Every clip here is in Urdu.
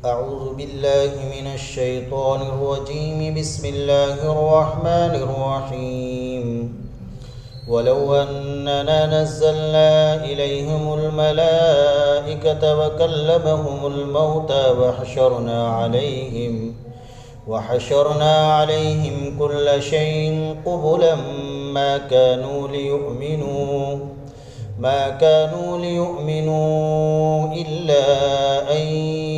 أعوذ بالله من الشيطان الرجيم بسم الله الرحمن الرحيم ولو أننا نزلنا إليهم الملائكة وكلمهم الموتى وحشرنا عليهم كل شيء قبلا ما كانوا ليؤمنوا إلا أن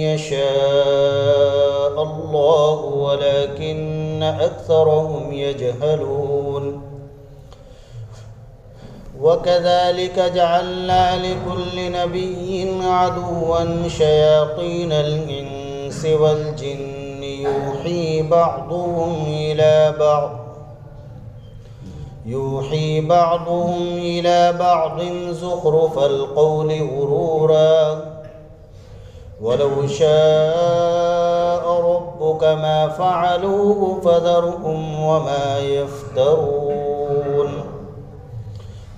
يشاء الله ولكن أكثرهم يجهلون وكذلك جعلنا لكل نبي عدوا شياطين الإنس والجن يوحي بعضهم إلى بعض زخرف القول غرورا ولو شاء ربك ما فعلوه فذرهم وما يفترون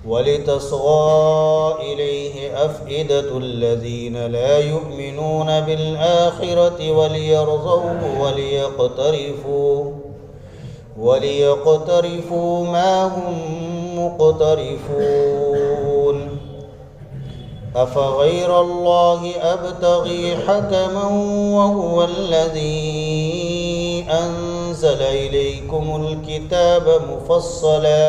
ولتصغى إليه أفئدة الذين لا يؤمنون بالآخرة وليرضوه وليقترفوا ما هم مقترفون أفغير الله أبتغي حكما وهو الذي أنزل إليكم الكتاب مفصلا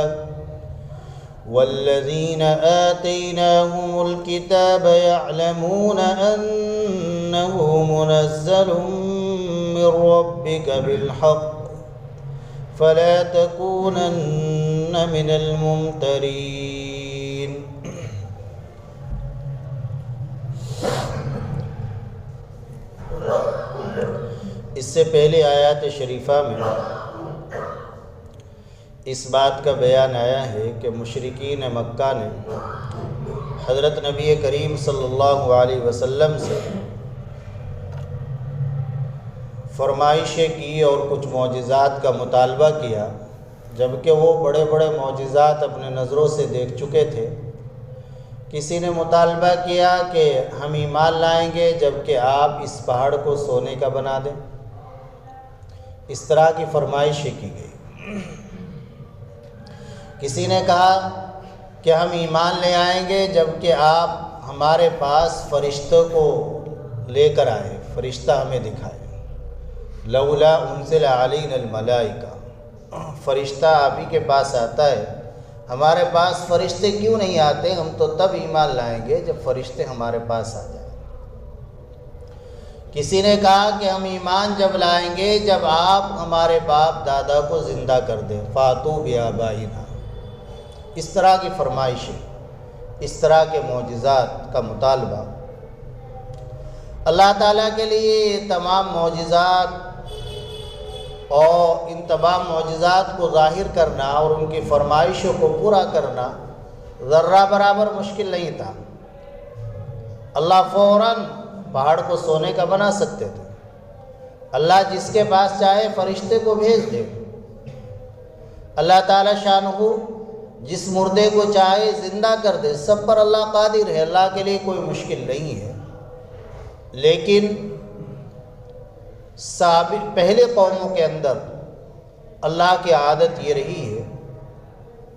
والذين آتيناهم الكتاب يعلمون أنه منزل من ربك بالحق فلا تكونن من الممترين. اس سے پہلے آیات شریفہ میں اس بات کا بیان آیا ہے کہ مشرکین مکہ نے حضرت نبی کریم صلی اللہ علیہ وسلم سے فرمائشیں کی اور کچھ معجزات کا مطالبہ کیا، جبکہ وہ بڑے بڑے معجزات اپنے نظروں سے دیکھ چکے تھے۔ کسی نے مطالبہ کیا کہ ہم ایمان لائیں گے جبکہ آپ اس پہاڑ کو سونے کا بنا دیں، اس طرح کی فرمائشیں کی گئی۔ کسی نے کہا کہ ہم ایمان لے آئیں گے جبکہ آپ ہمارے پاس فرشتوں کو لے کر آئے، فرشتہ ہمیں دکھائے۔ لولا انزل علینا الملائکہ، فرشتہ آپ ہی کے پاس آتا ہے، ہمارے پاس فرشتے کیوں نہیں آتے؟ ہم تو تب ایمان لائیں گے جب فرشتے ہمارے پاس آ جائیں۔ کسی نے کہا کہ ہم ایمان جب لائیں گے جب آپ ہمارے باپ دادا کو زندہ کر دیں، فاتوا بآبائنا۔ اس طرح کی فرمائشیں، اس طرح کے معجزات کا مطالبہ۔ اللہ تعالیٰ کے لیے یہ تمام معجزات اور ان تمام معجزات کو ظاہر کرنا اور ان کی فرمائشوں کو پورا کرنا ذرہ برابر مشکل نہیں تھا۔ اللہ فوراً پہاڑ کو سونے کا بنا سکتے تھے۔ اللہ جس کے پاس چاہے فرشتے کو بھیج دے۔ اللہ تعالیٰ شانہ جس مردے کو چاہے زندہ کر دے۔ سب پر اللہ قادر ہے، اللہ کے لیے کوئی مشکل نہیں ہے۔ لیکن پہلے قوموں کے اندر اللہ کی عادت یہ رہی ہے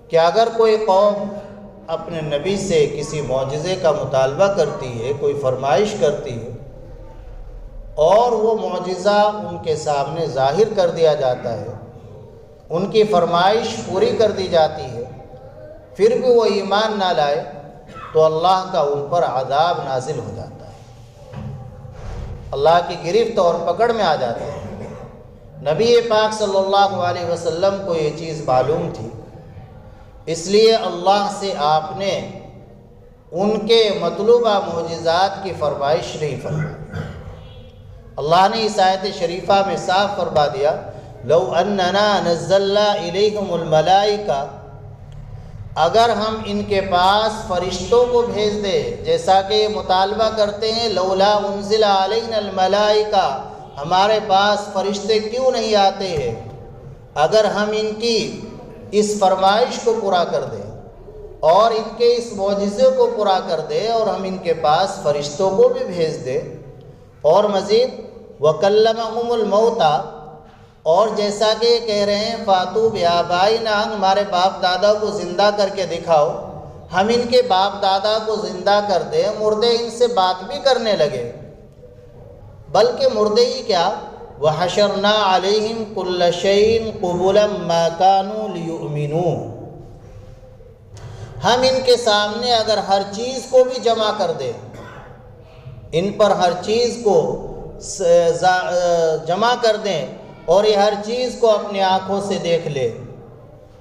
کہ اگر کوئی قوم اپنے نبی سے کسی معجزے کا مطالبہ کرتی ہے، کوئی فرمائش کرتی ہے اور وہ معجزہ ان کے سامنے ظاہر کر دیا جاتا ہے، ان کی فرمائش پوری کر دی جاتی ہے، پھر بھی وہ ایمان نہ لائے تو اللہ کا ان پر عذاب نازل ہو جاتا ہے، اللہ کی گرفت اور پکڑ میں آ جاتے ہیں۔ نبی پاک صلی اللہ علیہ وسلم کو یہ چیز معلوم تھی، اس لیے اللہ سے آپ نے ان کے مطلوبہ معجزات کی فرمائش نہیں فرمائی۔ اللہ نے اس آیت شریفہ میں صاف فرما دیا، لو اننا نزلنا الیہم الملائکہ، اگر ہم ان کے پاس فرشتوں کو بھیج دیں، جیسا کہ یہ مطالبہ کرتے ہیں، لولا انزل علینا الملائکہ، ہمارے پاس فرشتے کیوں نہیں آتے ہیں؟ اگر ہم ان کی اس فرمائش کو پورا کر دیں اور ان کے اس معجزے کو پورا کر دیں اور ہم ان کے پاس فرشتوں کو بھی بھیج دیں، اور مزید وَكَلَّمَهُمُ الْمَوْتَى، اور جیسا کہ کہہ رہے ہیں فَاتُوا بِآبَائِنَا، ہمارے باپ دادا کو زندہ کر کے دکھاؤ، ہم ان کے باپ دادا کو زندہ کر دیں، مردے ان سے بات بھی کرنے لگے۔ بلکہ مردے ہی کیا، وَحَشَرْنَا عَلَيْهِمْ كُلَّ شَيْءٍ قُبُلًا مَا كَانُوا لِيُؤْمِنُوا، ہم ان کے سامنے اگر ہر چیز کو بھی جمع کر دیں، ان پر ہر چیز کو جمع کر دیں اور یہ ہر چیز کو اپنی آنکھوں سے دیکھ لے،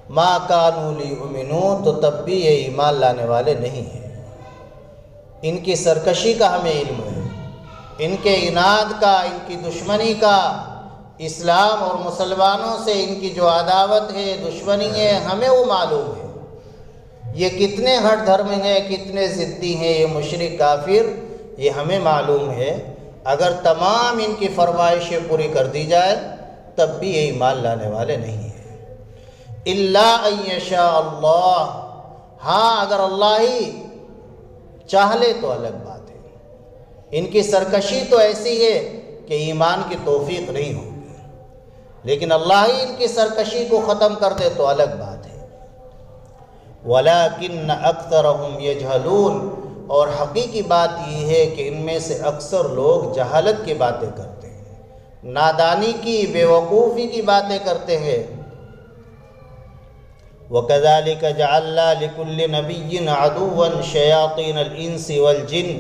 ما کانوا لیؤمنوا، تو تب بھی یہ ایمان لانے والے نہیں ہیں۔ ان کی سرکشی کا ہمیں علم ہے، ان کے عناد کا، ان کی دشمنی کا، اسلام اور مسلمانوں سے ان کی جو عداوت ہے، دشمنی ہے، ہمیں وہ معلوم ہے۔ یہ کتنے ہٹ دھرم ہیں، کتنے ضدی ہیں یہ مشرک کافر، یہ ہمیں معلوم ہے۔ اگر تمام ان کی فرمائشیں پوری کر دی جائے تب بھی یہ ایمان لانے والے نہیں ہیں۔ الا ان یشاء اللہ، ہاں اگر اللہ ہی چاہ لے تو الگ بات ہے۔ ان کی سرکشی تو ایسی ہے کہ ایمان کی توفیق نہیں ہوگی، لیکن اللہ ہی ان کی سرکشی کو ختم کر دے تو الگ بات ہے۔ وَلَٰكِنَّ أَكْثَرَهُمْ يَجْهَلُونَ، اور حقیقی بات یہ ہے کہ ان میں سے اکثر لوگ جہالت کی باتیں کرتے ہیں، نادانی کی، بے وقوفی کی باتیں کرتے ہیں۔ وَكَذَلِكَ جَعَلْنَا لِكُلِّ نَبِيٍّ عَدُوًّا شَيَاطِينَ الْإِنسِ وَالْجِنِّ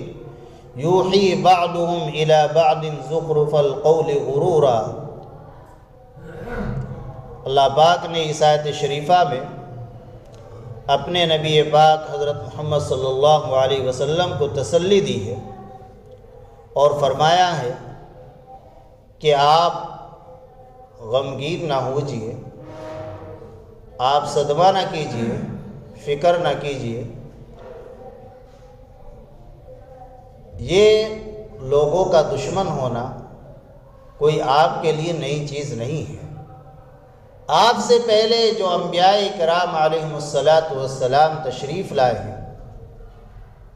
يُوحِي بَعْضُهُمْ إِلَى بَعْضٍ زُخْرُفَ الْقَوْلِ غُرُورًا۔ اللہ پاک نے اس آیت شریفہ میں اپنے نبی پاک حضرت محمد صلی اللہ علیہ وسلم کو تسلی دی ہے اور فرمایا ہے کہ آپ غمگین نہ ہوجئے، آپ صدمہ نہ کیجئے، فکر نہ کیجئے۔ یہ لوگوں کا دشمن ہونا کوئی آپ کے لیے نئی چیز نہیں ہے۔ آپ سے پہلے جو انبیاء کرام علیہم السلام تشریف لائے ہیں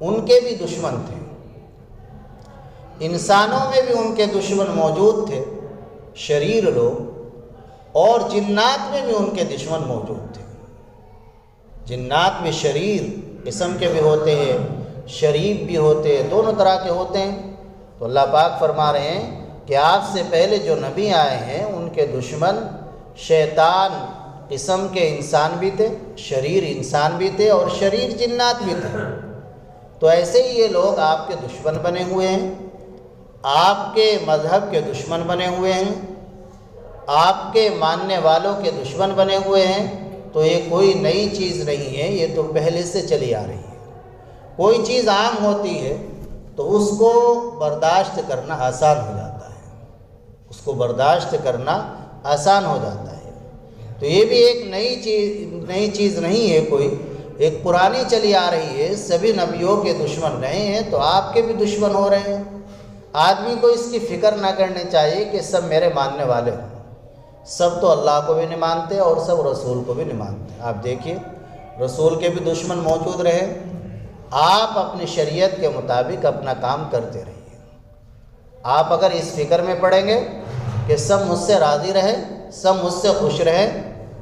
ان کے بھی دشمن تھے، انسانوں میں بھی ان کے دشمن موجود تھے، شریر لوگ، اور جنات میں بھی ان کے دشمن موجود تھے۔ جنات میں شریر قسم کے بھی ہوتے ہیں، شریف بھی ہوتے ہیں، دونوں طرح کے ہوتے ہیں۔ تو اللہ پاک فرما رہے ہیں کہ آپ سے پہلے جو نبی آئے ہیں ان کے دشمن شیطان قسم کے انسان بھی تھے، شریر انسان بھی تھے اور شریر جنات بھی تھے۔ تو ایسے ہی یہ لوگ آپ کے دشمن بنے ہوئے ہیں، آپ کے مذہب کے دشمن بنے ہوئے ہیں، آپ کے ماننے والوں کے دشمن بنے ہوئے ہیں۔ تو یہ کوئی نئی چیز نہیں ہے، یہ تو پہلے سے چلی آ رہی ہے۔ کوئی چیز عام ہوتی ہے تو اس کو برداشت کرنا آسان ہو جاتا ہے، اس کو برداشت کرنا آسان ہو جاتا ہے۔ تو یہ بھی ایک نئی چیز نہیں ہے، کوئی ایک پرانی چلی آ رہی ہے۔ سبھی نبیوں کے دشمن رہے ہیں تو آپ کے بھی دشمن ہو رہے ہیں۔ آدمی کو اس کی فکر نہ کرنی چاہیے کہ سب میرے ماننے والے ہیں، سب تو اللہ کو بھی نہیں مانتے اور سب رسول کو بھی نہیں مانتے۔ آپ دیکھیے رسول کے بھی دشمن موجود رہے۔ آپ اپنی شریعت کے مطابق اپنا کام کرتے رہیے۔ آپ اگر اس فکر میں پڑیں گے کہ سب مجھ سے راضی رہے، سب مجھ سے خوش رہے،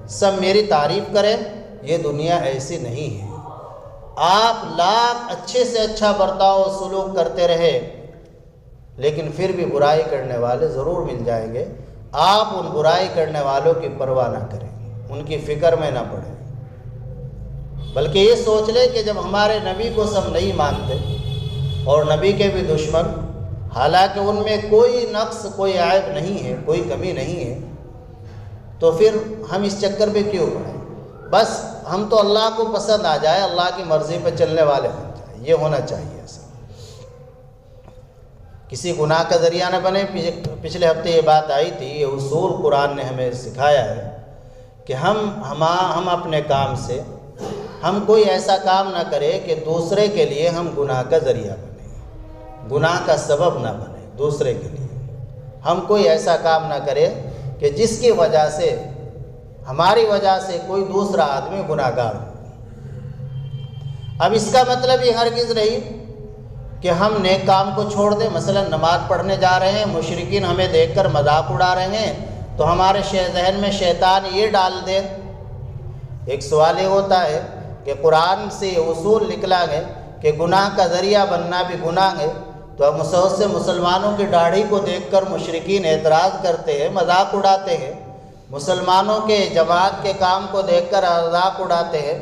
سب میری تعریف کریں، یہ دنیا ایسی نہیں ہے۔ آپ لاکھ اچھے سے اچھا برتاؤ سلوک کرتے رہے لیکن پھر بھی برائی کرنے والے ضرور مل جائیں گے۔ آپ ان برائی کرنے والوں کی پرواہ نہ کریں، ان کی فکر میں نہ پڑیں، بلکہ یہ سوچ لیں کہ جب ہمارے نبی کو سب نہیں مانتے اور نبی کے بھی دشمن، حالانکہ ان میں کوئی نقص، کوئی عیب نہیں ہے، کوئی کمی نہیں ہے، تو پھر ہم اس چکر پہ کیوں پڑیں؟ بس ہم تو اللہ کو پسند آ جائے، اللہ کی مرضی پہ چلنے والے بن جائیں، یہ ہونا چاہیے ایسا۔ کسی گناہ کا ذریعہ نہ بنے۔ پچھلے ہفتے یہ بات آئی تھی، یہ اصول قرآن نے ہمیں سکھایا ہے کہ ہم اپنے کام سے ہم کوئی ایسا کام نہ کرے کہ دوسرے کے لیے ہم گناہ کا ذریعہ بنے، گناہ کا سبب نہ بنے دوسرے کے لیے۔ ہم کوئی ایسا کام نہ کرے کہ جس کی وجہ سے، ہماری وجہ سے کوئی دوسرا آدمی گناہ گار ہو۔ اب اس کا مطلب یہ ہرگز نہیں کہ ہم نیک کام کو چھوڑ دیں. مثلا نماز پڑھنے جا رہے ہیں، مشرکین ہمیں دیکھ کر مذاق اڑا رہے ہیں، تو ہمارے ذہن میں شیطان یہ ڈال دے. ایک سوال یہ ہوتا ہے کہ قرآن سے یہ اصول نکلا ہے کہ گناہ کا ذریعہ بننا بھی گناہ ہے، تو اب سے مسلمانوں کی داڑھی کو دیکھ کر مشرکین اعتراض کرتے ہیں، مذاق اڑاتے ہیں. مسلمانوں کے جماعت کے کام کو دیکھ کر مذاق اڑاتے ہیں،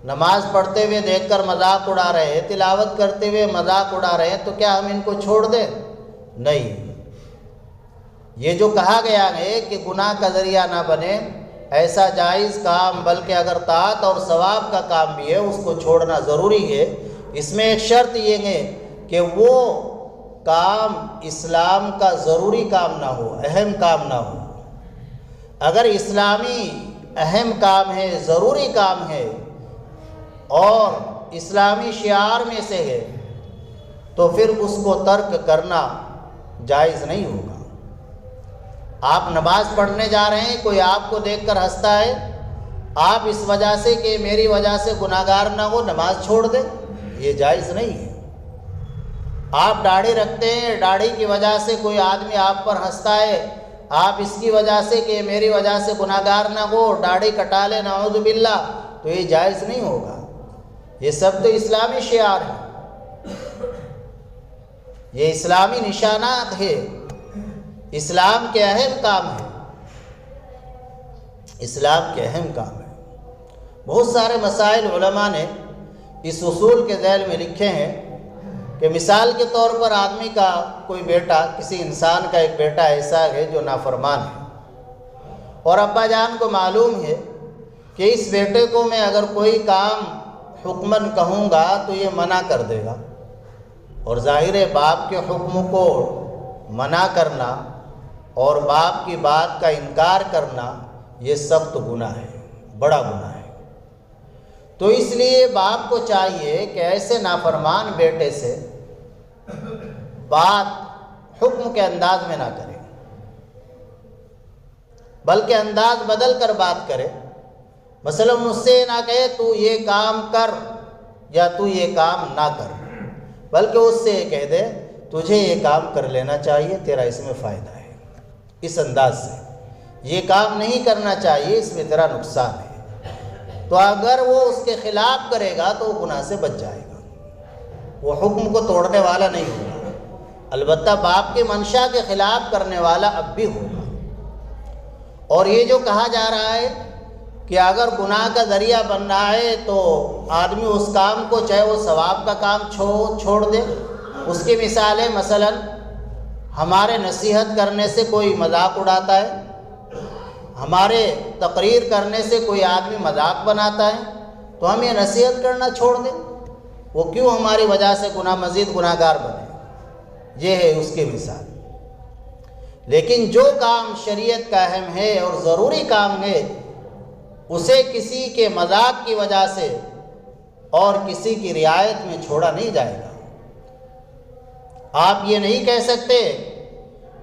نماز پڑھتے ہوئے دیکھ کر مذاق اڑا رہے ہیں، تلاوت کرتے ہوئے مذاق اڑا رہے ہیں، تو کیا ہم ان کو چھوڑ دیں؟ نہیں. یہ جو کہا گیا ہے کہ گناہ کا ذریعہ نہ بنے، ایسا جائز کام بلکہ اگر طاعت اور ثواب کا کام بھی ہے اس کو چھوڑنا ضروری ہے. اس میں ایک شرط یہ ہے کہ وہ کام اسلام کا ضروری کام نہ ہو، اہم کام نہ ہو. اگر اسلامی اہم کام ہے، ضروری کام ہے اور اسلامی شعار میں سے ہے، تو پھر اس کو ترک کرنا جائز نہیں ہوگا. آپ نماز پڑھنے جا رہے ہیں، کوئی آپ کو دیکھ کر ہنستا ہے، آپ اس وجہ سے کہ میری وجہ سے گناہگار نہ ہو نماز چھوڑ دیں، یہ جائز نہیں ہے. آپ داڑھی رکھتے ہیں، داڑھی کی وجہ سے کوئی آدمی آپ پر ہنستا ہے، آپ اس کی وجہ سے کہ میری وجہ سے گناہگار نہ ہو داڑھی کٹا لیں، نعوذ باللہ، تو یہ جائز نہیں ہوگا. یہ سب تو اسلامی شعار ہے، یہ اسلامی نشانات ہے، اسلام کے اہم کام ہے، اسلام کے اہم کام ہے. بہت سارے مسائل علماء نے اس اصول کے ذیل میں لکھے ہیں کہ مثال کے طور پر آدمی کا کوئی بیٹا، کسی انسان کا ایک بیٹا ایسا ہے جو نافرمان ہے، اور ابا جان کو معلوم ہے کہ اس بیٹے کو میں اگر کوئی کام حکماً کہوں گا تو یہ منع کر دے گا، اور ظاہر ہے باپ کے حکم کو منع کرنا اور باپ کی بات کا انکار کرنا یہ سخت گناہ ہے، بڑا گناہ ہے. تو اس لیے باپ کو چاہیے کہ ایسے نافرمان بیٹے سے بات حکم کے انداز میں نہ کرے، بلکہ انداز بدل کر بات کرے. مثلا مجھ سے نہ کہے تو یہ کام کر یا تو یہ کام نہ کر، بلکہ اس سے یہ کہہ دے تجھے یہ کام کر لینا چاہیے، تیرا اس میں فائدہ ہے. اس انداز سے یہ کام نہیں کرنا چاہیے، اس میں تیرا نقصان ہے. تو اگر وہ اس کے خلاف کرے گا تو وہ گناہ سے بچ جائے گا، وہ حکم کو توڑنے والا نہیں ہوگا، البتہ باپ کے منشا کے خلاف کرنے والا اب بھی ہوگا. اور یہ جو کہا جا رہا ہے کہ اگر گناہ کا ذریعہ بن رہا ہے تو آدمی اس کام کو، چاہے وہ ثواب کا کام چھوڑ دے. اس کی مثال ہے، مثلا ہمارے نصیحت کرنے سے کوئی مذاق اڑاتا ہے، ہمارے تقریر کرنے سے کوئی آدمی مذاق بناتا ہے، تو ہم یہ نصیحت کرنا چھوڑ دیں، وہ کیوں ہماری وجہ سے مزید گناہگار بنے. یہ ہے اس کی مثال. لیکن جو کام شریعت کا اہم ہے اور ضروری کام ہے، اسے کسی کے مذاق کی وجہ سے اور کسی کی رعایت میں چھوڑا نہیں جائے گا. آپ یہ نہیں کہہ سکتے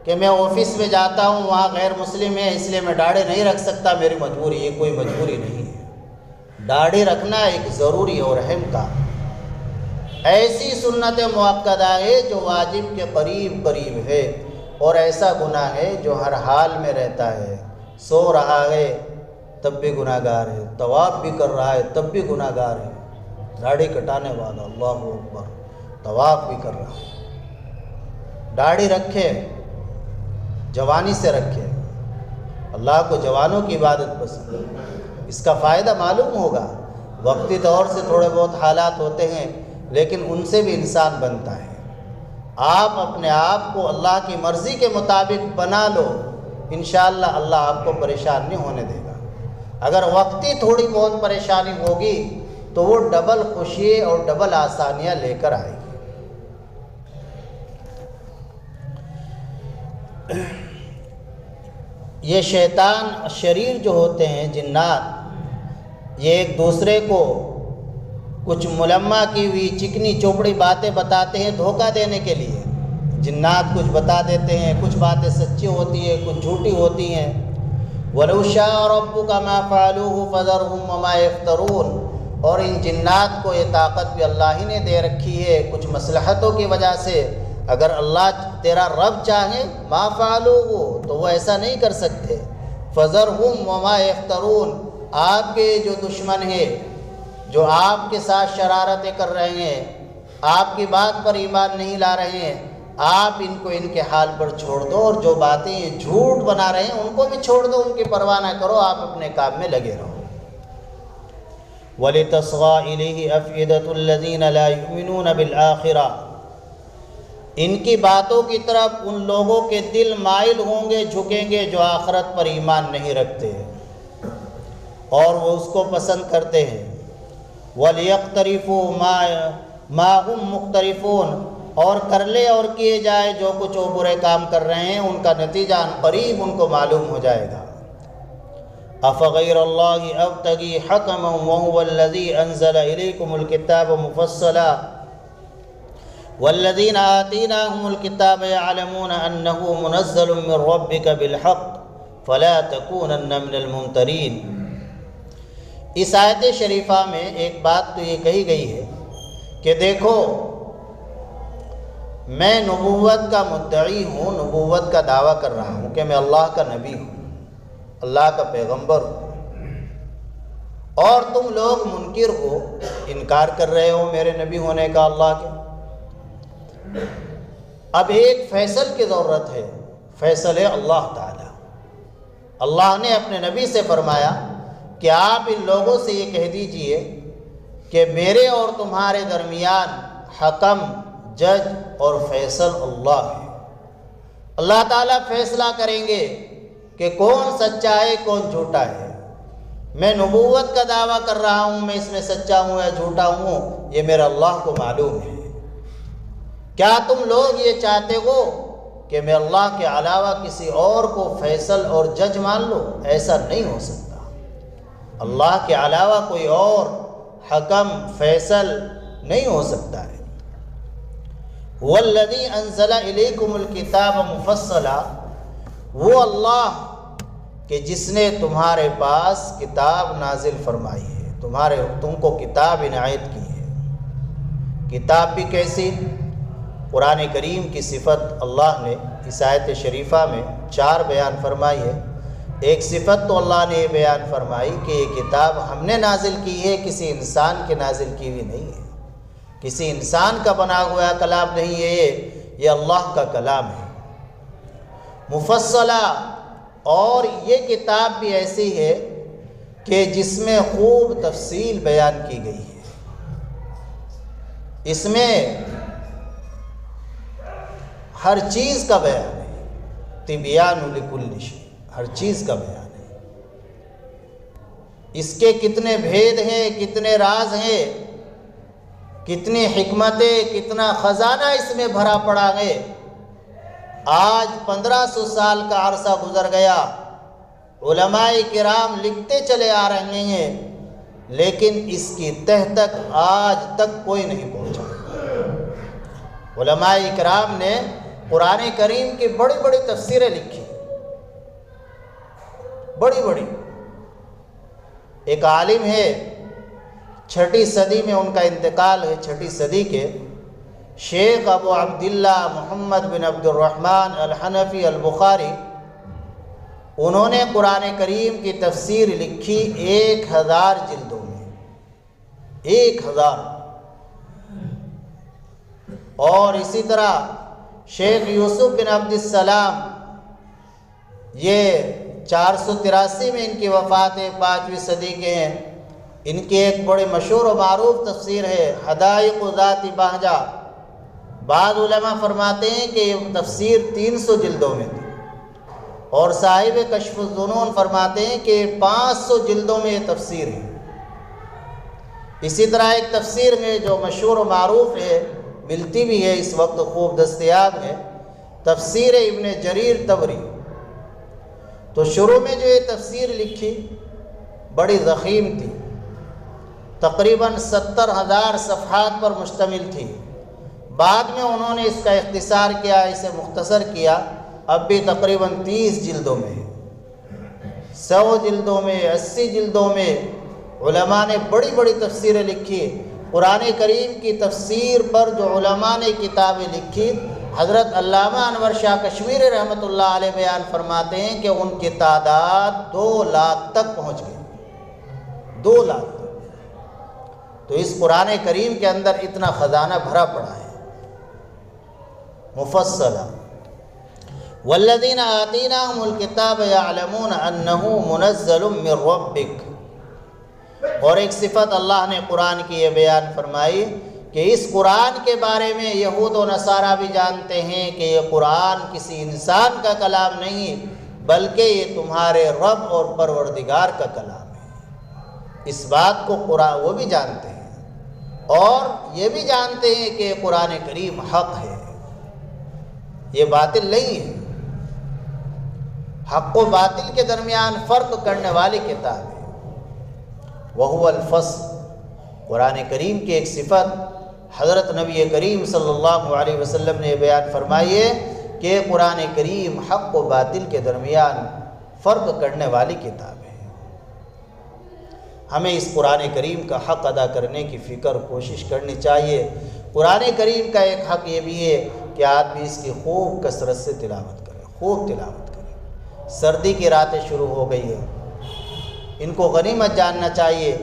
کہ میں آفس میں جاتا ہوں وہاں غیر مسلم ہے اس لیے میں داڑھی نہیں رکھ سکتا، میری مجبوری. یہ کوئی مجبوری نہیں ہے، داڑھی رکھنا ایک ضروری اور اہم کام ہے. ایسی سنت مؤکدہ ہے جو واجب کے قریب ہے، اور ایسا گناہ ہے جو ہر حال میں رہتا ہے. سو رہا ہے تب بھی گناہگار ہے، طواف بھی کر رہا ہے تب بھی گناہگار ہے. داڑھی کٹانے والا، اللہ اکبر، طواف بھی کر رہا ہے. داڑھی رکھے، جوانی سے رکھے. اللہ کو جوانوں کی عبادت پسند ہے، اس کا فائدہ معلوم ہوگا. وقتی طور سے تھوڑے بہت حالات ہوتے ہیں لیکن ان سے بھی انسان بنتا ہے. آپ اپنے آپ کو اللہ کی مرضی کے مطابق بنا لو، انشاءاللہ اللہ آپ کو پریشان نہیں ہونے دے گا. اگر وقتی تھوڑی بہت پریشانی ہوگی تو وہ ڈبل خوشی اور ڈبل آسانیاں لے کر آئے گی. یہ شیطان شریر جو ہوتے ہیں، جنات، یہ ایک دوسرے کو کچھ ملمہ کی ہوئی چکنی چوپڑی باتیں بتاتے ہیں دھوکہ دینے کے لیے. جنات کچھ بتا دیتے ہیں، کچھ باتیں سچی ہوتی ہیں، کچھ جھوٹی ہوتی ہیں. وَلَوْ شَاءَ رَبُّكَ مَا فَعَلُوهُ فَذَرْهُمْ وَمَا يَفْتَرُونَ. اور ان جنات کو یہ طاقت بھی اللہ ہی نے دے رکھی ہے کچھ مصلحتوں کی وجہ سے۔ اگر اللہ تیرا رب چاہے ما فعلوہ تو وہ ایسا نہیں کر سکتے۔ فذرہم وما یفترون، آپ کے جو دشمن ہیں، جو آپ کے ساتھ شرارتیں کر رہے ہیں، آپ کی بات پر ایمان نہیں لا رہے ہیں، آپ ان کو ان کے حال پر چھوڑ دو، اور جو باتیں یہ جھوٹ بنا رہے ہیں ان کو بھی چھوڑ دو، ان کی پرواہ نہ کرو، آپ اپنے کام میں لگے رہو۔ وَلِتَصْغَىٰ إِلَيْهِ أَفْئِدَةُ الَّذِينَ لَا يُؤْمِنُونَ بِالْآخِرَةِ، ان کی باتوں کی طرف ان لوگوں کے دل مائل ہوں گے، جھکیں گے جو آخرت پر ایمان نہیں رکھتے اور وہ اس کو پسند کرتے ہیں۔ وَلْيَقْتَرِفُوا مَا هُمْ مُقْتَرِفُونَ، اور کر لے اور کیے جائے جو کچھ وہ برے کام کر رہے ہیں، ان کا نتیجہ قریب ان کو معلوم ہو جائے گا۔ أَفَغَيْرَ اللَّهِ أَبْتَغِي حَكَمًا وَهُوَ الَّذِي أَنزَلَ إِلَيْكُمُ الْكِتَابَ مُفَصَّلًا وَالَّذِينَ آتَيْنَاهُمُ الْكِتَابَ يَعْلَمُونَ أَنَّهُ مُنَزَّلٌ مِّن رَّبِّكَ بِالْحَقِّ فَلَا تَكُونَنَّ مِنَ الْمُمْتَرِينَ۔ اس آیت شریفہ میں ایک بات تو یہ کہی گئی ہے کہ دیکھو میں نبوت کا مدعی ہوں، نبوت کا دعویٰ کر رہا ہوں کہ میں اللہ کا نبی ہوں، اللہ کا پیغمبر ہوں، اور تم لوگ منکر ہو، انکار کر رہے ہو میرے نبی ہونے کا اللہ کے۔ اب ایک فیصل کی ضرورت ہے، فیصل ہے اللہ تعالی۔ اللہ نے اپنے نبی سے فرمایا کہ آپ ان لوگوں سے یہ کہہ دیجئے کہ میرے اور تمہارے درمیان حکم، جج اور فیصل اللہ ہے۔ اللہ تعالیٰ فیصلہ کریں گے کہ کون سچا ہے کون جھوٹا ہے۔ میں نبوت کا دعویٰ کر رہا ہوں، میں اس میں سچا ہوں یا جھوٹا ہوں یہ میرا اللہ کو معلوم ہے۔ کیا تم لوگ یہ چاہتے ہو کہ میں اللہ کے علاوہ کسی اور کو فیصل اور جج مان لوں؟ ایسا نہیں ہو سکتا۔ اللہ کے علاوہ کوئی اور حکم فیصل نہیں ہو سکتا ہے۔ وَالَّذِي أَنزَلَ إِلَيْكُمُ الْكِتَابَ مُفَصَّلًا، وہ اللہ کہ جس نے تمہارے پاس کتاب نازل فرمائی ہے، تم کو کتاب عنایت کی ہے۔ کتاب بھی کیسی؟ قرآن کریم کی صفت اللہ نے اس آیت شریفہ میں 4 بیان فرمائی ہے۔ ایک صفت تو اللہ نے یہ بیان فرمائی کہ یہ کتاب ہم نے نازل کی ہے، کسی انسان کے نازل کی ہوئی نہیں ہے، کسی انسان کا بنا ہوا کلام نہیں ہے، یہ اللہ کا کلام ہے۔ مفصلہ، اور یہ کتاب بھی ایسی ہے کہ جس میں خوب تفصیل بیان کی گئی ہے۔ اس میں ہر چیز کا بیان ہے، تبیان لکل شیء، ہر چیز کا بیان ہے۔ اس کے کتنے بھید ہیں، کتنے راز ہیں، کتنی حکمتیں، کتنا خزانہ اس میں بھرا پڑا ہے۔ آج 1500 سال کا عرصہ گزر گیا، علماء کرام لکھتے چلے آ رہے ہیں، لیکن اس کی تہ تک آج تک کوئی نہیں پہنچا۔ علماء کرام نے قرآن کریم کی بڑی بڑی تفسیریں لکھی، بڑی بڑی۔ ایک عالم ہے، 6ٹھی صدی میں ان کا انتقال ہے، 6ٹھی صدی کے شیخ ابو عبداللہ محمد بن عبد الرحمن الحنفی البخاری، انہوں نے قرآن کریم کی تفسیر لکھی 1000 جلدوں میں، 1000۔ اور اسی طرح شیخ یوسف بن عبد السلام، یہ 483 میں ان کی وفات ہے، 5ویں صدی کے ہیں۔ ان کی ایک بڑی مشہور و معروف تفسیر ہے حدائق ذات بہجہ۔ بعض علماء فرماتے ہیں کہ یہ تفسیر 300 جلدوں میں تھی، اور صاحب کشف الظنون فرماتے ہیں کہ 500 جلدوں میں یہ تفسیر ہے۔ اسی طرح ایک تفسیر ہے جو مشہور و معروف ہے، ملتی بھی ہے اس وقت، خوب دستیاب ہے، تفسیر ابن جریر طبری۔ تو شروع میں جو یہ تفسیر لکھی بڑی ضخیم تھی، تقریباً 70,000 صفحات پر مشتمل تھی۔ بعد میں انہوں نے اس کا اختصار کیا، اسے مختصر کیا، اب بھی تقریباً 30 جلدوں میں، 100 جلدوں میں، 80 جلدوں میں علماء نے بڑی بڑی تفسیریں لکھی. قرآن کریم کی تفسیر پر جو علماء نے کتابیں لکھی، حضرت علامہ انور شاہ کشمیری رحمۃ اللہ علیہ بیان فرماتے ہیں کہ ان کی تعداد 2 لاکھ تک پہنچ گئی. 2 لاکھ تک. تو اس قرآن کریم کے اندر اتنا خزانہ بھرا پڑا ہے مفصلہ. والذین آتیناہم الکتاب یعلمون انہ منزل من ربک. اور ایک صفت اللہ نے قرآن کی یہ بیان فرمائی کہ اس قرآن کے بارے میں یہود و نصارہ بھی جانتے ہیں کہ یہ قرآن کسی انسان کا کلام نہیں بلکہ یہ تمہارے رب اور پروردگار کا کلام ہے. اس بات کو قرآن وہ بھی جانتے ہیں اور یہ بھی جانتے ہیں کہ قرآن کریم حق ہے، یہ باطل نہیں ہے. حق و باطل کے درمیان فرق کرنے والی کتاب ہے. وہو الفصل. قرآن کریم کی ایک صفت حضرت نبی کریم صلی اللہ علیہ وسلم نے بیان فرمائی ہے کہ قرآن کریم حق و باطل کے درمیان فرق کرنے والی کتاب ہے. ہمیں اس قرآن کریم کا حق ادا کرنے کی فکر کوشش کرنی چاہیے. قرآن کریم کا ایک حق یہ بھی ہے کہ آدمی اس کی خوب کثرت سے تلاوت کرے، خوب تلاوت کرے. سردی کی راتیں شروع ہو گئی ہے، ان کو غنیمت جاننا چاہیے.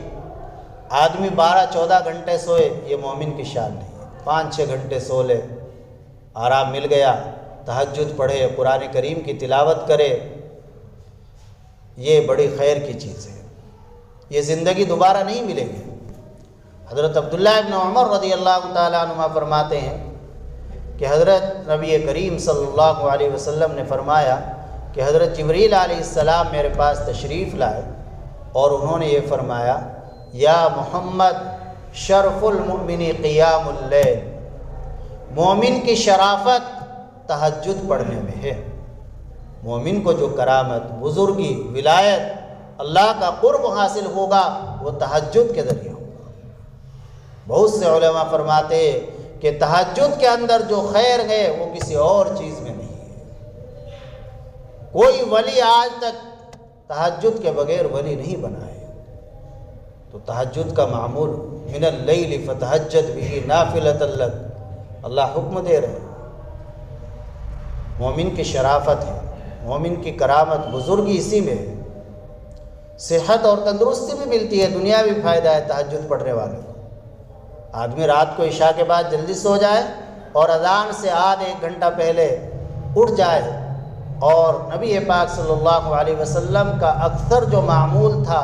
آدمی 12-14 گھنٹے سوئے یہ مومن کی شان نہیں ہے. 5-6 گھنٹے سو لے، آرام مل گیا. تہجد پڑھے، قرآن کریم کی تلاوت کرے، یہ بڑی خیر کی چیز ہے. یہ زندگی دوبارہ نہیں ملے گی. حضرت عبداللہ ابن عمر رضی اللہ تعالیٰ عنہما فرماتے ہیں کہ حضرت نبی کریم صلی اللہ علیہ وسلم نے فرمایا کہ حضرت جبریل علیہ السلام میرے پاس تشریف لائے اور انہوں نے یہ فرمایا، یا محمد شرف المؤمن قیام اللیل. مومن کی شرافت تہجد پڑھنے میں ہے. مومن کو جو کرامت، بزرگی، ولایت، اللہ کا قرب حاصل ہوگا وہ تہجد کے ذریعے ہوگا. بہت سے علماء فرماتے ہیں کہ تہجد کے اندر جو خیر ہے وہ کسی اور چیز میں نہیں ہے. کوئی ولی آج تک تہجد کے بغیر ولی نہیں بنا ہے. تو تہجد کا معمول من اللیل فتہجد بہ نافلۃ لک، اللہ حکم دے رہے ہیں. مومن کی شرافت ہے، مومن کی کرامت، بزرگی اسی میں ہے. صحت اور تندرستی بھی ملتی ہے، دنیاوی فائدہ ہے تہجد پڑھنے والوں کو. آدمی رات کو عشاء کے بعد جلدی سو جائے اور اذان سے آدھ 1 گھنٹہ پہلے اٹھ جائے. اور نبی پاک صلی اللہ علیہ وسلم کا اکثر جو معمول تھا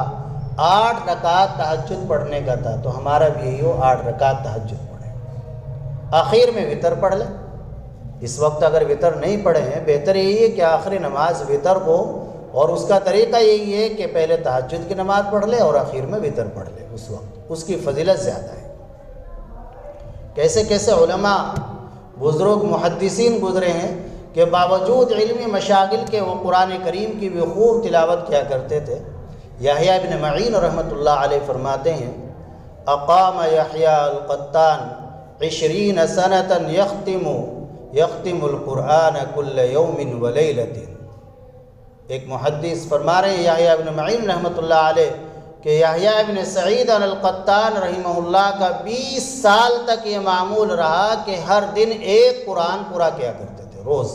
8 رکعت تہجد پڑھنے کا تھا، تو ہمارا بھی یہی ہو 8 رکعت تہجد پڑھیں. آخر میں وطر پڑھ لیں. اس وقت اگر وطر نہیں پڑھے ہیں، بہتر یہی ہے کہ آخری نماز وطر ہو، اور اس کا طریقہ یہی ہے کہ پہلے تہجد کی نماز پڑھ لے اور آخر میں وطر پڑھ لے. اس وقت اس کی فضیلت زیادہ ہے. کیسے کیسے علماء، بزرگ محدثین گزرے ہیں کہ باوجود علمی مشاغل کے وہ قرآن کریم کی بھی خوب تلاوت کیا کرتے تھے. یحییٰ ابن معین رحمۃ اللہ علیہ فرماتے ہیں، اقام یحییٰ القطان 20 سنة یختم القرآن کل یوم ولیلۃ. ایک محدث فرما رہے ہیں یحییٰ ابن معین رحمۃ اللہ علیہ کہ یحییٰ ابن سعید القطان رحمہ اللہ کا 20 سال تک یہ معمول رہا کہ ہر دن ایک قرآن پورا کیا کرتے تھے روز.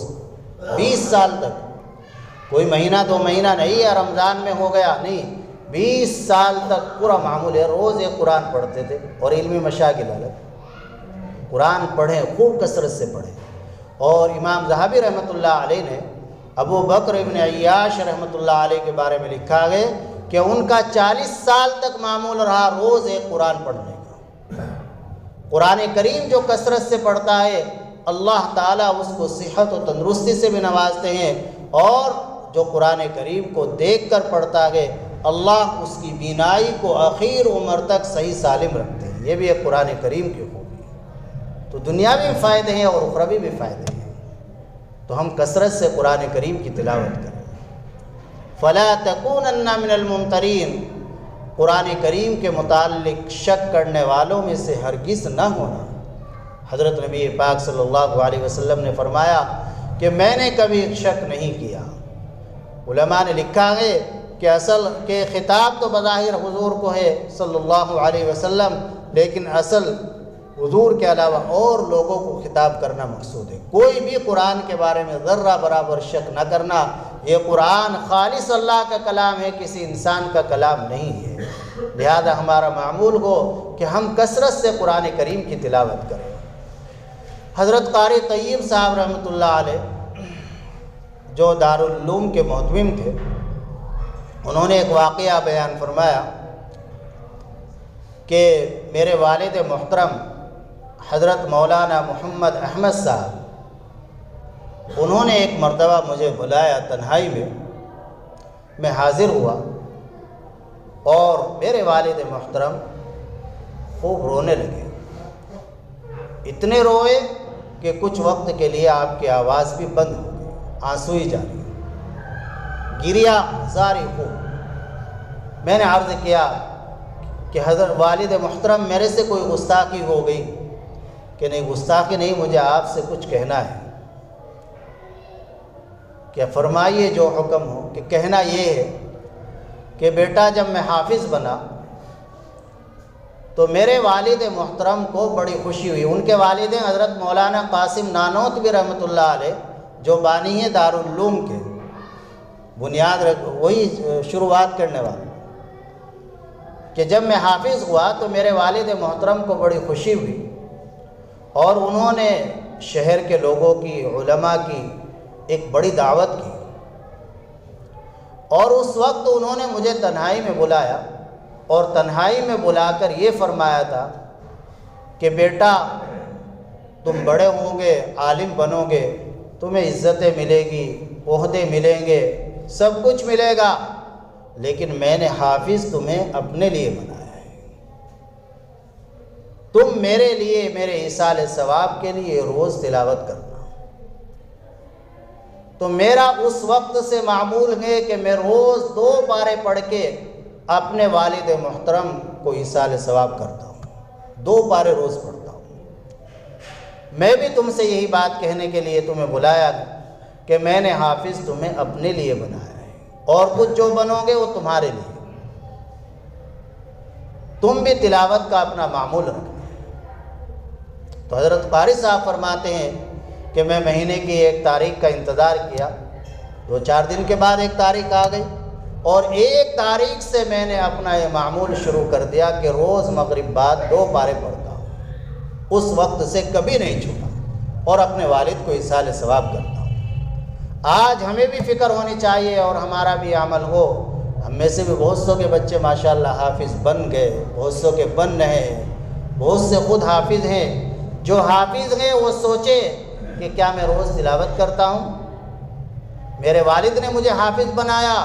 20 سال تک. کوئی مہینہ 2 مہینہ نہیں یا رمضان میں ہو گیا نہیں، 20 سال تک پورا معمول ہے. روز ایک قرآن پڑھتے تھے. اور علمی مشاغل الگ. قرآن پڑھیں، خوب کثرت سے پڑھیں. اور امام ذہبی رحمۃ اللہ علیہ نے ابو بکر ابن عیاش رحمۃ اللہ علیہ کے بارے میں لکھا ہے کہ ان کا 40 سال تک معمول رہا روز ایک قرآن پڑھنے کا. قرآن کریم جو کثرت سے پڑھتا ہے اللہ تعالیٰ اس کو صحت و تندرستی سے بھی نوازتے ہیں، اور جو قرآن کریم کو دیکھ کر پڑھتا ہے اللہ اس کی بینائی کو آخر عمر تک صحیح سالم رکھتے ہیں. یہ بھی ایک قرآن کریم کی خوبی ہے. تو دنیاوی بھی فائدے ہیں اور اخروی بھی فائدے ہیں. تو ہم کثرت سے قرآن کریم کی تلاوت کریں. فلا تکونن من الممترین. قرآن کریم کے متعلق شک کرنے والوں میں سے ہرگز نہ ہونا. حضرت نبی پاک صلی اللہ علیہ وسلم نے فرمایا کہ میں نے کبھی شک نہیں کیا. علماء نے لکھا ہے کہ اصل کے خطاب تو بظاہر حضور کو ہے صلی اللہ علیہ وسلم، لیکن اصل حضور کے علاوہ اور لوگوں کو خطاب کرنا مقصود ہے۔ کوئی بھی قرآن کے بارے میں ذرہ برابر شک نہ کرنا، یہ قرآن خالص اللہ کا کلام ہے، کسی انسان کا کلام نہیں ہے۔ لہذا ہمارا معمول ہو کہ ہم کثرت سے قرآن کریم کی تلاوت کریں۔ حضرت قاری طیب صاحب رحمۃ اللہ علیہ جو دارالعلوم کے محتمم تھے، انہوں نے ایک واقعہ بیان فرمایا کہ میرے والد محترم حضرت مولانا محمد احمد صاحب، انہوں نے ایک مرتبہ مجھے بلایا تنہائی میں حاضر ہوا، اور میرے والد محترم خوب رونے لگے، اتنے روئے کہ کچھ وقت کے لیے آپ کی آواز بھی بند ہو گئی، آنسو ہی جاری، گریا زاری خوب۔ میں نے عرض کیا کہ حضرت والد محترم میرے سے کوئی گستاخی ہو گئی؟ کہ نہیں، گستاخی نہیں، مجھے آپ سے کچھ کہنا ہے۔ کہ فرمائیے جو حکم ہو۔ کہ کہنا یہ ہے کہ بیٹا جب میں حافظ بنا تو میرے والد محترم کو بڑی خوشی ہوئی۔ ان کے والدین حضرت مولانا قاسم نانوتوی رحمۃ اللہ علیہ جو بانی ہیں دارالعلوم کے، بنیاد وہی شروعات کرنے والے، کہ جب میں حافظ ہوا تو میرے والد محترم کو بڑی خوشی ہوئی، اور انہوں نے شہر کے لوگوں کی، علماء کی ایک بڑی دعوت کی، اور اس وقت انہوں نے مجھے تنہائی میں بلایا، اور تنہائی میں بلا کر یہ فرمایا تھا کہ بیٹا تم بڑے ہوں گے، عالم بنو گے، تمہیں عزتیں ملے گی، عہدے ملیں گے، سب کچھ ملے گا، لیکن میں نے حافظ تمہیں اپنے لیے بنایا ہے، تم میرے لیے، میرے ایصال ثواب کے لیے روز تلاوت کرنا۔ تو میرا اس وقت سے معمول ہے کہ میں روز 2 پارے پڑھ کے اپنے والد محترم کو ایصال ثواب کرتا ہوں، 2 پارے روز پڑھتا ہوں۔ میں بھی تم سے یہی بات کہنے کے لیے تمہیں بلایا کہ میں نے حافظ تمہیں اپنے لیے بنایا ہے، اور کچھ جو بنو گے وہ تمہارے لیے، تم بھی تلاوت کا اپنا معمول رکھنا۔ تو حضرت قاری صاحب فرماتے ہیں کہ میں مہینے کی 1 تاریخ کا انتظار کیا، 2-4 دن کے بعد 1 تاریخ آ گئی، اور 1 تاریخ سے میں نے اپنا یہ معمول شروع کر دیا کہ روز مغرب بعد 2 پارے پڑھتا ہوں، اس وقت سے کبھی نہیں چھوٹا، اور اپنے والد کو ایصال ثواب کرتا ہوں۔ آج ہمیں بھی فکر ہونی چاہیے اور ہمارا بھی عمل ہو۔ ہم میں سے بھی بہت سو کے بچے ماشاءاللہ حافظ بن گئے، بہت سو کے بن رہے ہیں، بہت سے خود حافظ ہیں۔ جو حافظ ہیں وہ سوچے کہ کیا میں روز تلاوت کرتا ہوں؟ میرے والد نے مجھے حافظ بنایا،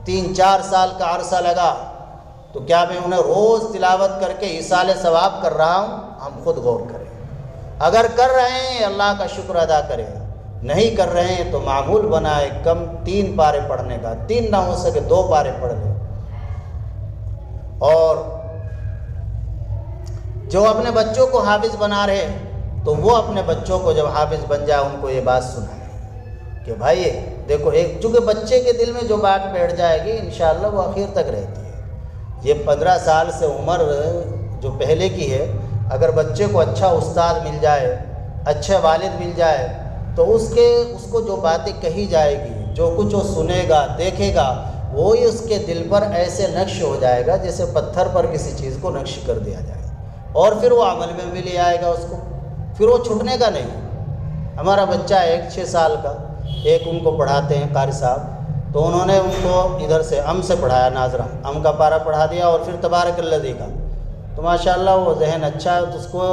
3-4 سال کا عرصہ لگا، تو کیا میں انہیں روز تلاوت کر کے ایصال ثواب کر رہا ہوں؟ ہم خود غور کریں۔ اگر کر رہے ہیں اللہ کا شکر ادا کریں، نہیں کر رہے ہیں تو معمول بنائے کم 3 پارے پڑھنے کا، 3 نہ ہو سکے 2 پارے پڑھ لیں۔ اور جو اپنے بچوں کو حافظ بنا رہے تو وہ اپنے بچوں کو جب حافظ بن جائے ان کو یہ بات سنائیں کہ بھائی دیکھو، ایک چونکہ بچے کے دل میں جو بات بیٹھ جائے گی انشاءاللہ وہ آخر تک رہتی ہے۔ یہ 15 سال سے عمر جو پہلے کی ہے، اگر بچے کو اچھا استاد مل جائے، اچھے والد مل جائے، تو اس کو جو باتیں کہی جائے گی، جو کچھ وہ سنے گا، دیکھے گا، وہی اس کے دل پر ایسے نقش ہو جائے گا جیسے پتھر پر کسی چیز کو نقش کر دیا جائے، اور پھر وہ عمل میں بھی لے آئے گا اس کو، پھر وہ چھٹنے کا نہیں۔ ہمارا بچہ ہے 6 سال کا، ایک ان کو پڑھاتے ہیں قاری صاحب، تو انہوں نے ان کو ادھر سے سے پڑھایا، ناظرہ کا پارہ پڑھا دیا، اور پھر تبارک الذی کا، تو ماشاءاللہ وہ ذہن اچھا، تو اس کو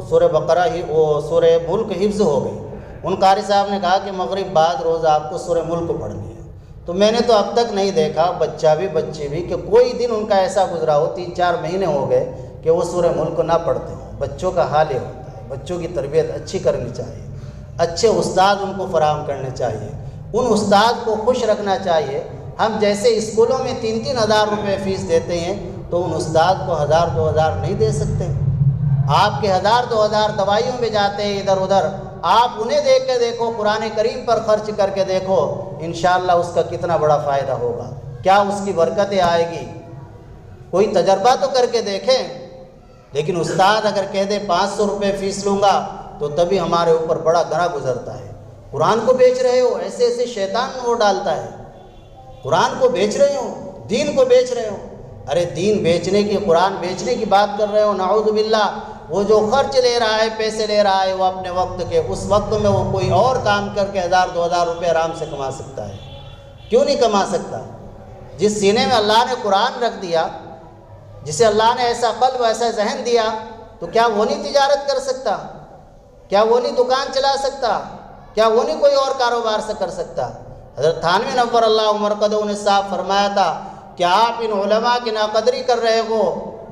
سورہ بقرہ وہ سورہ ملک حفظ ہو گئی۔ ان قاری صاحب نے کہا کہ مغرب بعد روز آپ کو سورہ ملک پڑھنی ہے۔ تو میں نے تو اب تک نہیں دیکھا، بچہ بھی بچی بھی، کہ کوئی دن ان کا ایسا گزرا ہو، 3-4 مہینے ہو گئے کہ وہ سورہ ملک نہ پڑھتے ہوں۔ بچوں کا حال یہ ہوتا ہے، بچوں کی تربیت اچھی کرنی چاہیے، اچھے استاد ان کو فراہم کرنے چاہیے، ان استاد کو خوش رکھنا چاہیے۔ ہم جیسے اسکولوں میں 3-3 ہزار روپے فیس دیتے ہیں، تو ان استاد کو 1000-2 ہزار نہیں دے سکتے؟ آپ کے 1000-2 ہزار دوائیوں میں جاتے ہیں ادھر ادھر، آپ انہیں دیکھ کے دیکھو، قرآن کریم پر خرچ کر کے دیکھو، انشاءاللہ اس کا کتنا بڑا فائدہ ہوگا۔ کیا اس کی برکتیں آئے گی؟ کوئی تجربہ تو کر کے دیکھیں۔ لیکن استاد اگر کہہ دے 500 روپے فیس لوں گا تو تبھی ہمارے اوپر بڑا گرا گزرتا ہے۔ قرآن کو بیچ رہے ہو، ایسے ایسے شیطان وہ ڈالتا ہے۔ قرآن کو بیچ رہے ہو، دین کو بیچ رہے ہو۔ ارے دین بیچنے کی، قرآن بیچنے کی بات کر رہے ہو، نعوذ باللہ۔ وہ جو خرچ لے رہا ہے، پیسے لے رہا ہے وہ اپنے وقت کے، اس وقت میں وہ کوئی اور کام کر کے 1000-2000 روپے آرام سے کما سکتا ہے۔ کیوں نہیں کما سکتا؟ جس سینے میں اللہ نے قرآن رکھ دیا، جسے اللہ نے ایسا قلب، ایسا ذہن دیا، تو کیا وہ نہیں تجارت کر سکتا؟ کیا وہ نہیں دکان چلا سکتا؟ کیا وہ نہیں کوئی اور کاروبار سے کر سکتا؟ حضرت تھانوی نور اللہ مرقدہ نے صاحب فرمایا تھا کہ آپ ان علماء کی ناقدری کر رہے ہو،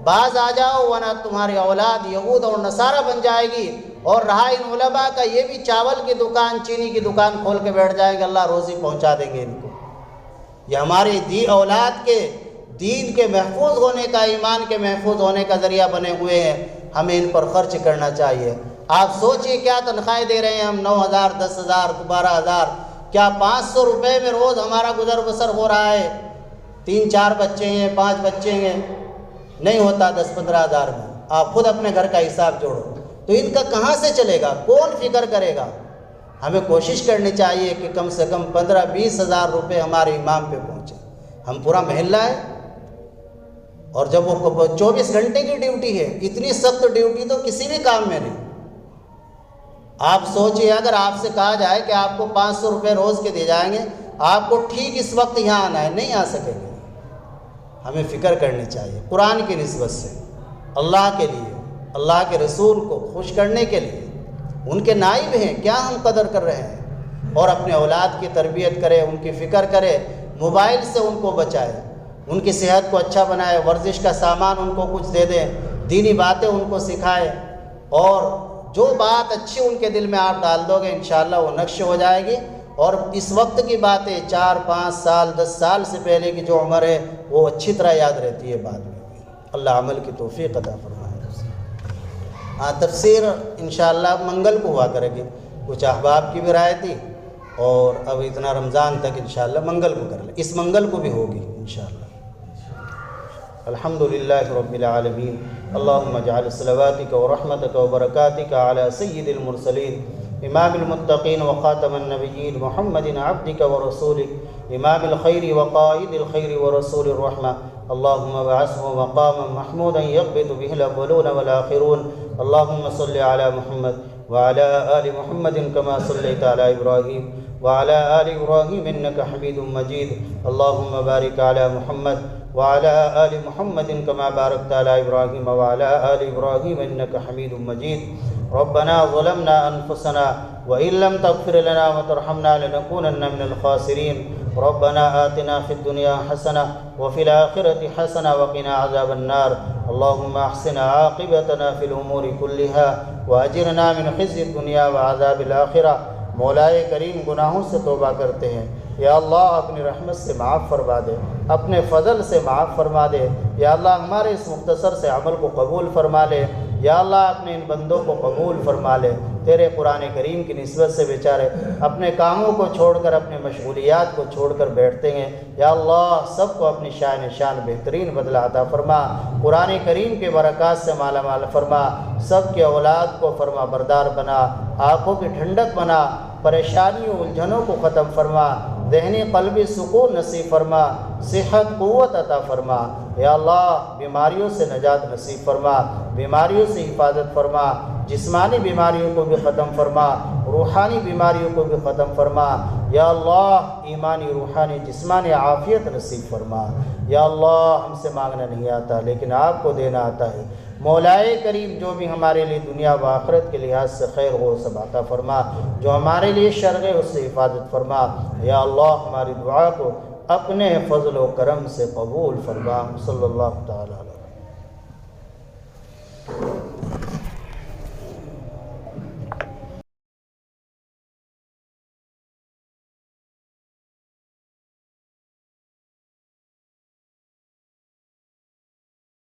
باز آ جاؤ ورنہ تمہاری اولاد یہود اور نصارہ بن جائے گی۔ اور رہا ان علماء کا، یہ بھی چاول کی دکان، چینی کی دکان کھول کے بیٹھ جائیں گے، اللہ روزی پہنچا دیں گے ان کو۔ یہ ہماری اولاد کے دین کے محفوظ ہونے کا، ایمان کے محفوظ ہونے کا ذریعہ بنے ہوئے ہیں، ہمیں ان پر خرچ کرنا چاہیے۔ آپ سوچئے کیا تنخواہیں دے رہے ہیں ہم، 9000، 10000، 12000، کیا 500 روپے میں روز ہمارا گزر بسر ہو رہا ہے؟ 3-4 بچے ہیں، 5 بچے ہیں، نہیں ہوتا 10-15 ہزار میں۔ آپ خود اپنے گھر کا حساب جوڑو، تو ان کا کہاں سے چلے گا؟ کون فکر کرے گا؟ ہمیں کوشش کرنی چاہیے کہ کم سے کم 15-20 ہزار روپے ہمارے امام پہ پہنچے۔ ہم پورا محلہ ہے، اور جب وہ 24 گھنٹے کی ڈیوٹی ہے، اتنی سخت ڈیوٹی تو کسی بھی کام میں نہیں۔ آپ سوچئے اگر آپ سے کہا جائے کہ آپ کو 500 روپے روز کے دیے جائیں گے، آپ کو ٹھیک اس وقت یہاں آنا ہے، نہیں آ سکیں گے۔ ہمیں فکر کرنی چاہیے قرآن کی نسبت سے، اللہ کے لیے، اللہ کے رسول کو خوش کرنے کے لیے۔ ان کے نائب ہیں، کیا ہم قدر کر رہے ہیں؟ اور اپنے اولاد کی تربیت کرے، ان کی فکر کرے، موبائل سے ان کو بچائے، ان کی صحت کو اچھا بنائے، ورزش کا سامان ان کو کچھ دے دیں، دینی باتیں ان کو سکھائے، اور جو بات اچھی ان کے دل میں آپ ڈال دو گے انشاءاللہ وہ نقش ہو جائے گی۔ اور اس وقت کی باتیں 4-5 سال 10 سال سے پہلے کی جو عمر ہے وہ اچھی طرح یاد رہتی ہے بعد میں۔ اللہ عمل کی توفیق عطا فرمائے۔ تفسیر انشاءاللہ منگل کو ہوا کرے گی، کچھ احباب کی بھی رائے تھی، اور اب اتنا رمضان تک انشاءاللہ منگل کو کر لیں، اس منگل کو بھی ہوگی انشاءاللہ۔ الحمدللہ رب العالمین، اللہم اجعل صلواتک و رحمتک و برکاتک علی سید المرسلین امام المتقین و خاتم النبیین محمد عبدک و رسولک امام الخیر و قائد الخیر و رسول الرحمہ، اللہم ابعثہ مقاما محمودا یقبض بہ الاولون والآخرون، اللہم صل علی محمد وعلى آل محمد كما صليت على إبراهيم وعلى آل إبراهيم إنك حميد مجيد، اللهم بارك على محمد وعلى آل محمد كما باركت على إبراهيم وعلى آل إبراهيم إنك حميد مجيد۔ ربنا ظلمنا أنفسنا وإن لم تغفر لنا وترحمنا لنكونن من الخاسرين، ربنا آتنا في الدنيا حسنة وفي الآخرة حسنة وقنا عذاب النار، اللهم أحسن عاقبتنا في الأمور كلها وأجرنا من خزي الدنيا وعذاب الآخرة۔ مولائے کریم گناہوں سے توبہ کرتے ہیں، یا اللہ اپنی رحمت سے معاف فرما دے، اپنے فضل سے معاف فرما دے، یا اللہ ہمارے اس مختصر سے عمل کو قبول فرما لے، یا اللہ اپنے ان بندوں کو قبول فرما لے۔ تیرے قرآن کریم کی نسبت سے بیچارے اپنے کاموں کو چھوڑ کر، اپنے مشغولیات کو چھوڑ کر بیٹھتے ہیں، یا اللہ سب کو اپنی شان بہترین بدلہ عطا فرما، قرآن کریم کے برکات سے مالا مال فرما، سب کے اولاد کو فرما بردار بنا، آنکھوں کی ٹھنڈک بنا، پریشانیوں الجھنوں کو ختم فرما، ذہنی قلبی سکون نصیب فرما، صحت قوت عطا فرما، یا اللہ بیماریوں سے نجات نصیب فرما، بیماریوں سے حفاظت فرما، جسمانی بیماریوں کو بھی ختم فرما، روحانی بیماریوں کو بھی ختم فرما، یا اللہ ایمانی روحانی جسمانی عافیت نصیب فرما۔ یا اللہ ہم سے مانگنا نہیں آتا لیکن آپ کو دینا آتا ہے، مولائے کریم جو بھی ہمارے لیے دنیا و آخرت کے لحاظ سے خیر ہو سب عطا فرما، جو ہمارے لیے شر ہے اس سے حفاظت فرما، یا اللہ ہماری دعا کو اپنے فضل و کرم سے قبول فرما۔ صلی اللہ تعالی علیہ